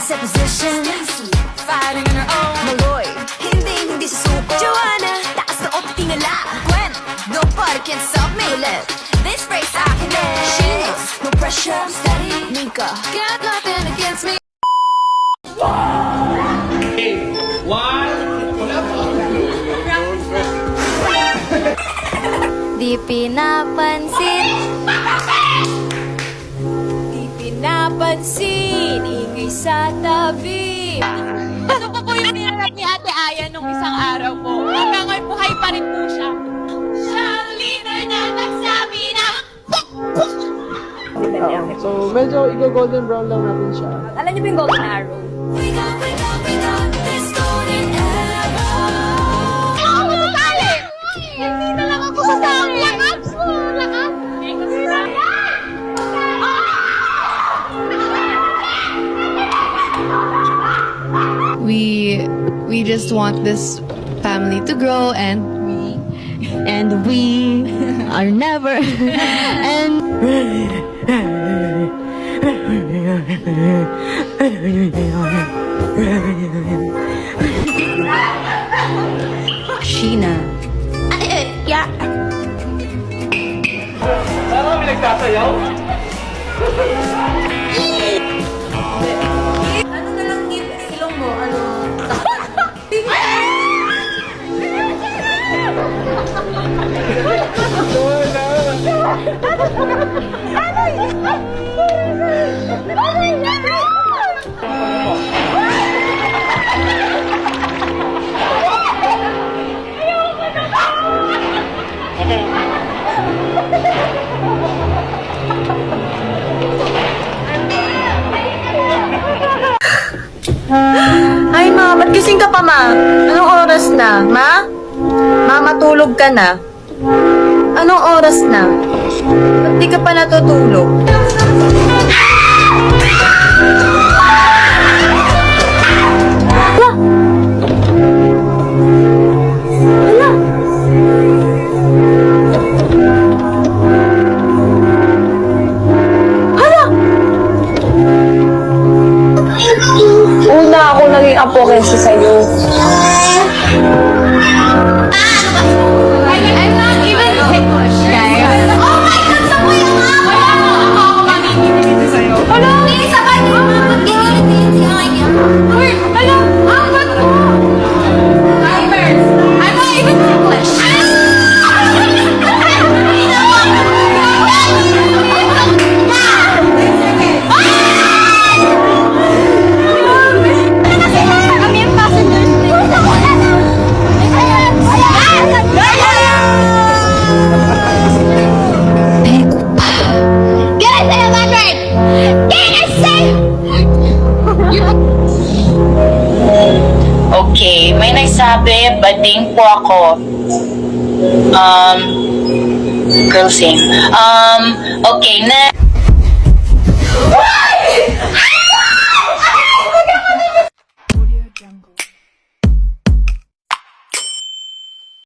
set position. Fighting on her own. Maloy, hindi susuko. Joanna, taas na o tingala. Gwen, nobody can stop me. Colette, this race I can end. She knows, no pressure, I'm steady. Mika, got nothing against me. Di pinapansin. Di pinapansin. Ingay sa tabi. Ano po yung nirarap ni Ate Aya nung isang araw po? Hanggang ngayon buhay pa rin po siya. Siya ang leader na nagsabi na... So, medyo i-golden brown lang natin siya. Alam niyo ba yung golden arrow? We got this golden arrow. Ako masasali! Hindi na lang ako sasali! Lakas mo! Lakas! We just want this family to grow, and we are never and Sheena. Yeah. Saan kami nagtasayaw? Ano na lang ilong mo? Ano? Ay, ma, ba't gising ka pa, ma? Anong oras na, ma? Ma, matulog ka na. Anong oras na? Ba't di ka pa natutulog? Hala! Hala! Hala! Una ako naging apo kaysa sa'yo. I'm not even guys. Oh my God! Sa kuya nga ako! Ako manginginig sa'yo. Hala! Hindi, sa kanya mga pagkinitin si Aya. Uy! Hala! Ang ba't mo? Timers! I'm not even English. Kami ang passengers. Get us in 100! Get us in! Okay, may nagsabi, bading po ako. Girl same. Okay, na.